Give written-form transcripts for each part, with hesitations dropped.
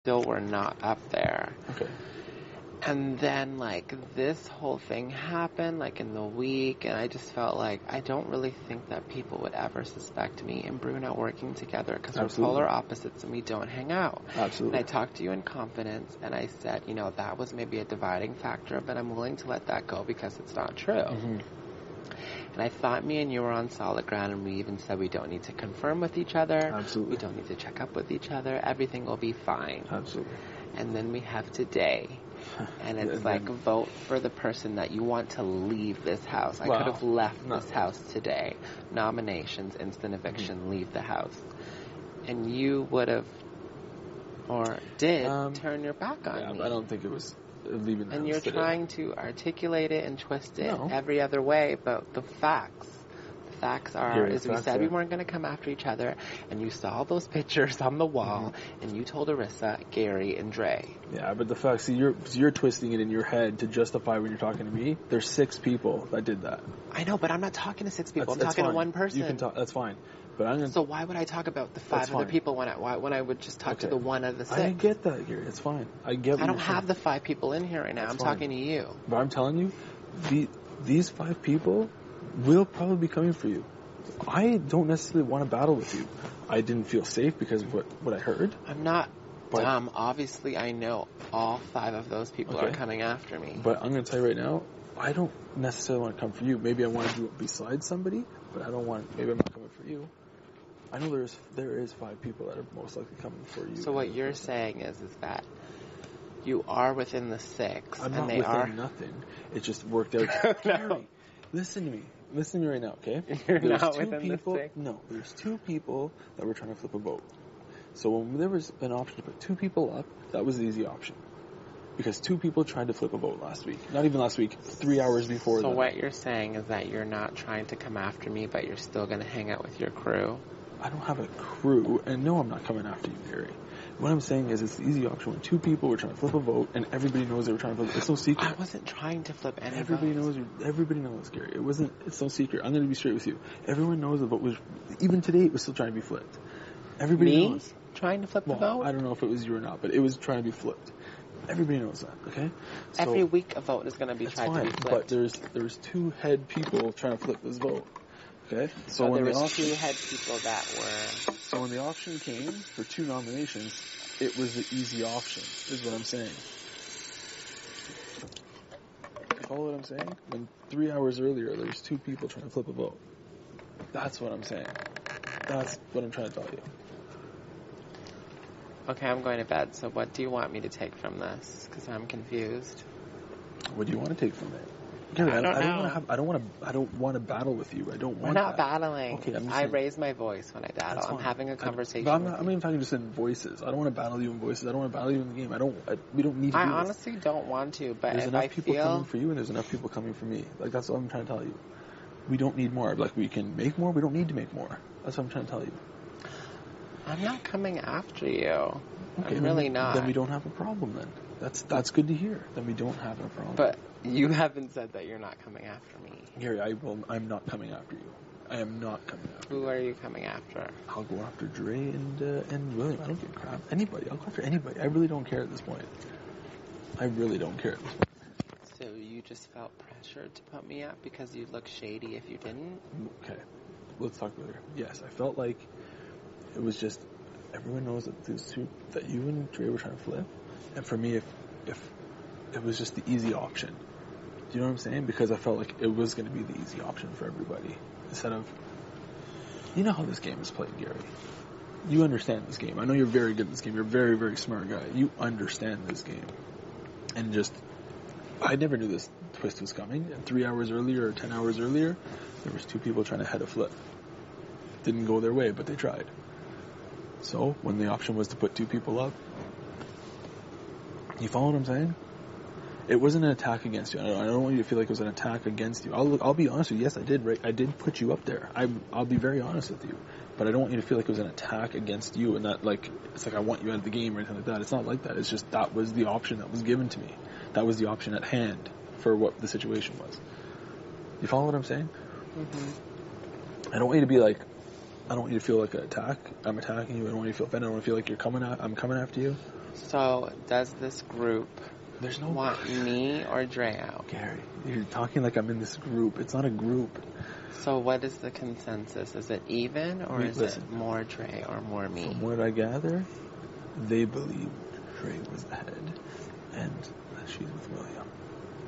still were not up there. Okay. And then, like, this whole thing happened, like, in the week, and I just felt like I don't really think that people would ever suspect me and Bruno working together because we're polar opposites and we don't hang out. Absolutely. And I talked to you in confidence, and I said, you know, that was maybe a dividing factor, but I'm willing to let that go because it's not true. Mm-hmm. And I thought me and you were on solid ground, and we even said we don't need to confirm with each other. Absolutely. We don't need to check up with each other. Everything will be fine. Absolutely. And then we have today. And it's like, vote for the person that you want to leave this house. I could have left this house today. Nominations, instant eviction, leave the house. And you would have, or did, turn your back on me. I don't think it was leaving the house. And you're trying to articulate it and twist it every other way, but the facts are, we said we weren't going to come after each other, and you saw those pictures on the wall, and you told Arissa, Gary, and Dre. Yeah, but the fact, see, you're twisting it in your head to justify when you're talking to me. There's 6 people that did that. I know, but I'm not talking to 6 people. I'm talking to one person. You can talk. That's fine. But so why would I talk about the 5 other people when I would just talk to the one of the 6? I get that, Gary. It's fine. I get. I don't have the 5 people in here right now. I'm talking to you. But I'm telling you, these 5 people will probably be coming for you. I don't necessarily want to battle with you. I didn't feel safe because of what I heard. I'm not dumb. Obviously, I know all 5 of those people are coming after me. But I'm going to tell you right now, I don't necessarily want to come for you. Maybe I want to do it beside somebody, but maybe I'm not coming for you. I know there is 5 people that are most likely coming for you. So what you're saying is that you are within the 6, I'm and not they within are nothing. It just worked out. Gary, listen to me. Listen to me right now, okay? You're not within the 6? No, there's 2 people that were trying to flip a vote. So when there was an option to put 2 people up, that was the easy option. Because 2 people tried to flip a vote last week. Not even last week, 3 hours before. So what you're saying is that you're not trying to come after me, but you're still going to hang out with your crew? I don't have a crew, and no, I'm not coming after you, Gary. What I'm saying is it's the easy option when 2 people were trying to flip a vote, and everybody knows they were trying to flip. It's no secret. I wasn't trying to flip any Everybody votes. Everybody knows, Gary. It's no secret. I'm going to be straight with you. Everyone knows the vote was, even today, it was still trying to be flipped. Everybody knows. Trying to flip the vote? I don't know if it was you or not, but it was trying to be flipped. Everybody knows that, okay? So, every week a vote is going to be tried to be flipped. But there's 2 head people trying to flip this vote. Okay? So when there was 2 head people that were... So when the option came for 2 nominations, it was the easy option, is what I'm saying. You follow what I'm saying? When 3 hours earlier, there was 2 people trying to flip a vote. That's what I'm saying. That's what I'm trying to tell you. Okay, I'm going to bed. So what do you want me to take from this? Because I'm confused. What do you want to take from it? Gary, I don't want to battle with you. I don't want. We're not battling. Okay, I raise my voice when I battle. I'm having a conversation. I'm not even talking just in voices. I don't want to battle you in voices. I don't want to battle you in the game. We don't need to. I honestly don't want to. But there's if enough I people feel coming for you, and there's enough people coming for me. Like that's what I'm trying to tell you. We don't need more. Like we can make more. We don't need to make more. That's what I'm trying to tell you. I'm not coming after you. Okay, I'm really not. Then we don't have a problem then. That's good to hear. Then we don't have a problem. But you haven't said that you're not coming after me. Gary, I'm not coming after you. I am not coming after you. Who are you coming after? I'll go after Dre and William. I don't give a crap. Anybody. I'll go after anybody. I really don't care at this point. I really don't care at this point. So you just felt pressured to put me up because you'd look shady if you didn't? Okay. Let's talk about it. Yes, I felt like it was just everyone knows that that you and Dre were trying to flip. And for me, if it was just the easy option. Do you know what I'm saying? Because I felt like it was going to be the easy option for everybody. Instead of, you know how this game is played, Gary. You understand this game. I know you're very good at this game. You're a very, very smart guy. You understand this game. And I never knew this twist was coming. And 3 hours earlier or 10 hours earlier, there was 2 people trying to head a flip. Didn't go their way, but they tried. So, when the option was to put 2 people up, you follow what I'm saying? It wasn't an attack against you. I don't want you to feel like it was an attack against you. I'll be honest with you. Yes, I did. Right? I did put you up there. I'll be very honest with you. But I don't want you to feel like it was an attack against you and that it's like I want you out of the game or anything like that. It's not like that. It's just that was the option that was given to me. That was the option at hand for what the situation was. You follow what I'm saying? Mm-hmm. I don't want you to be like, I don't want you to feel like an attack. I'm attacking you. I don't want you to feel offended. I don't want to feel like I'm coming after you. So, does this group There's no want me or Dre out? Gary, you're talking like I'm in this group. It's not a group. So what is the consensus? Is it even, or is it more Dre or more me? From what I gather, they believe Dre was the head and that she's with William.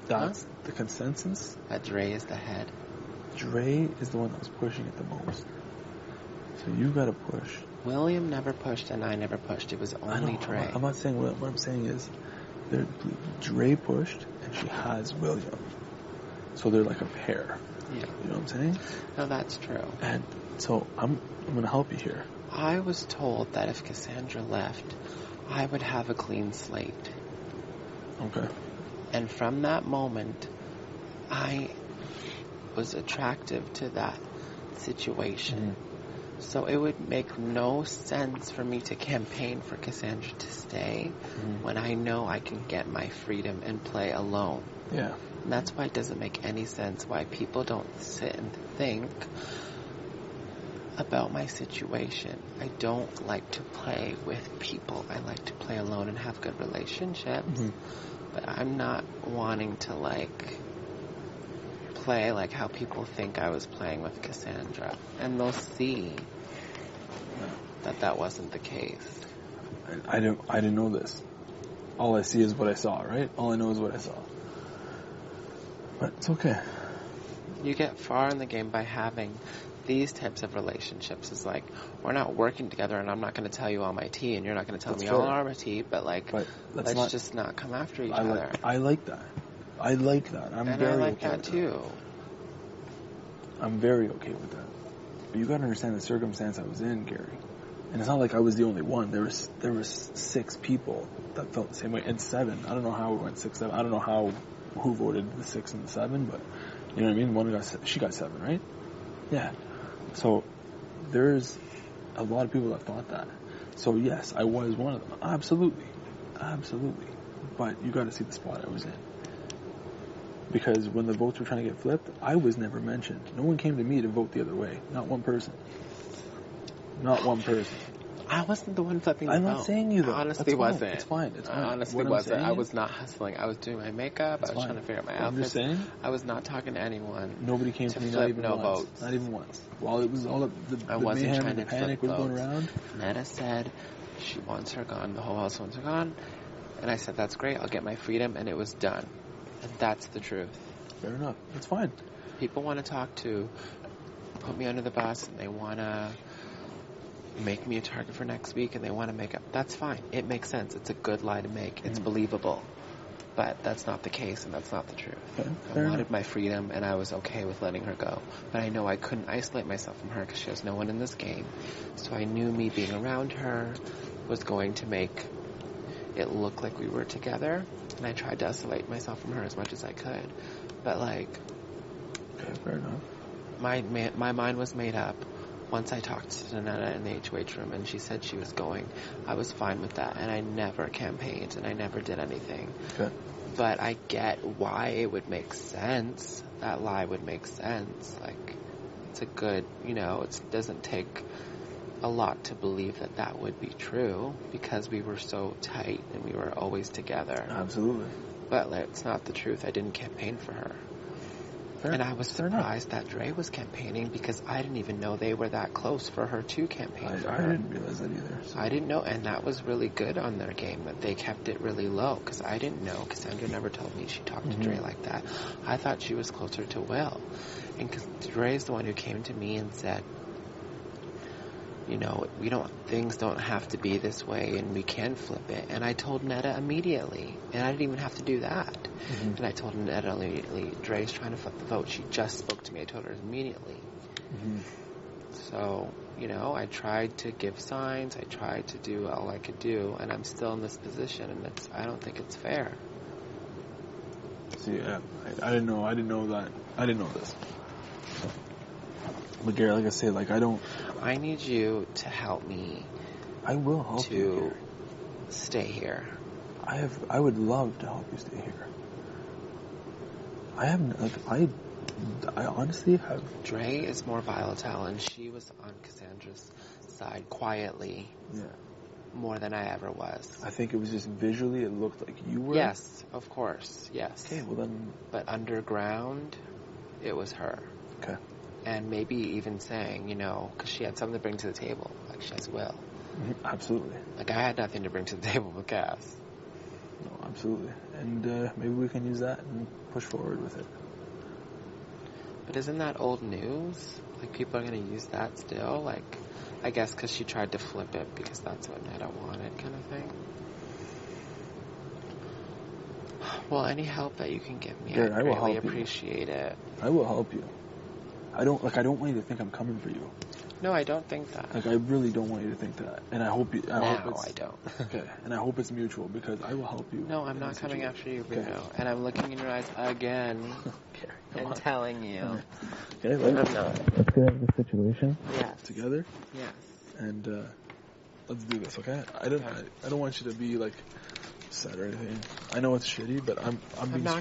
That's the consensus. That Dre is the head. Dre is the one that was pushing it the most. So you gotta push. William never pushed and I never pushed. It was only Dre. I'm not saying what I'm saying is Dre pushed and she has William. So they're like a pair. Yeah. You know what I'm saying? No, that's true. And so I'm going to help you here. I was told that if Cassandra left, I would have a clean slate. Okay. And from that moment, I was attractive to that situation. Mm-hmm. So it would make no sense for me to campaign for Cassandra to stay when I know I can get my freedom and play alone. Yeah. And that's why it doesn't make any sense why people don't sit and think about my situation. I don't like to play with people. I like to play alone and have good relationships. Mm-hmm. But I'm not wanting to, play like how people think I was playing with Cassandra. And they'll see that wasn't the case. I didn't know this. All I see is what I saw, right? All I know is what I saw. But it's okay. You get far in the game by having these types of relationships. It's like, we're not working together and I'm not going to tell you all my tea and you're not going to tell me all our tea, but let's just not come after each other. I like that. I like that. I'm very okay that too. I'm very okay with that. But you got to understand the circumstance I was in, Gary. And it's not like I was the only one. There was 6 people that felt the same way, and 7. I don't know how it went 6, 7. I don't know who voted the 6 and the 7, but you know what I mean. She got 7, right? Yeah. So there's a lot of people that thought that. So yes, I was one of them. Absolutely. But you got to see the spot I was in. Because when the votes were trying to get flipped, I was never mentioned. No one came to me to vote the other way. Not one person. I wasn't the one flipping the vote. I'm not saying you, though. I honestly wasn't. It's fine. I honestly wasn't. I was not hustling. I was doing my makeup. I was trying to figure out my outfit. I'm just saying. I was not talking to anyone. Nobody came to me, not even once. Votes. Not even once. While it was all of the mayhem and the panic was going around. Netta said she wants her gone. The whole house wants her gone. And I said, that's great. I'll get my freedom. And it was done. And that's the truth. Fair enough. That's fine. People want to put me under the bus, and they want to make me a target for next week, and they want to make up. That's fine. It makes sense. It's a good lie to make. It's believable. But that's not the case, and that's not the truth. I wanted my freedom, and I was okay with letting her go. But I know I couldn't isolate myself from her because she has no one in this game. So I knew me being around her was going to make it look like we were together, and I tried to isolate myself from her as much as I could. But okay, fair enough. My mind was made up. Once I talked to Netta in the HOH room and she said she was going, I was fine with that, and I never campaigned and I never did anything. Okay. But I get why it would make sense. That lie would make sense. It's a good, it doesn't take a lot to believe that would be true because we were so tight and we were always together. Absolutely. But it's not the truth. I didn't campaign for her. And I was surprised that Dre was campaigning because I didn't even know they were that close for her to campaign for her. I didn't realize that either. So. I didn't know, and that was really good on their game, that they kept it really low because I didn't know. Cassandra never told me she talked to Dre like that. I thought she was closer to Will. And Dre's the one who came to me and said, things don't have to be this way and we can flip it. And I told Netta immediately. And I didn't even have to do that. Mm-hmm. And I told Netta immediately, Dre's trying to flip the vote. She just spoke to me. I told her immediately. Mm-hmm. So, I tried to give signs. I tried to do all I could do. And I'm still in this position. And I don't think it's fair. See, I didn't know that. I didn't know this. But Gary, like I say, I don't... I need you to help me. I will help you to stay here. I would love to help you stay here. I honestly have... Dre is more volatile, and she was on Cassandra's side quietly. Yeah. more than I ever was. I think it was just visually, it looked like you were. Yes, of course, yes. Okay, well then. But underground, it was her. Okay. And maybe even saying, you know, because she had something to bring to the table, like she has will. Mm-hmm. Absolutely. Like I had nothing to bring to the table with Cass. No, absolutely. And maybe we can use that and push forward with it. But isn't that old news? Like people are going to use that still? Like, I guess because she tried to flip it because that's what Netta wanted, kind of thing. Well, any help that you can give me, Jared, I really appreciate it. I will help you. I don't want you to think I'm coming for you. No, I don't think that. Like, I really don't want you to think that. And I hope you... I don't. Okay, and I hope it's mutual, because I will help you. No, I'm not coming after you, Bruno. Okay. And I'm looking in your eyes again and telling you. Right. Okay, let's get out of the situation. Yes. Together. Yes. And let's do this, okay? I don't want you to be, like, sad or anything. I know it's shitty, but I'm being...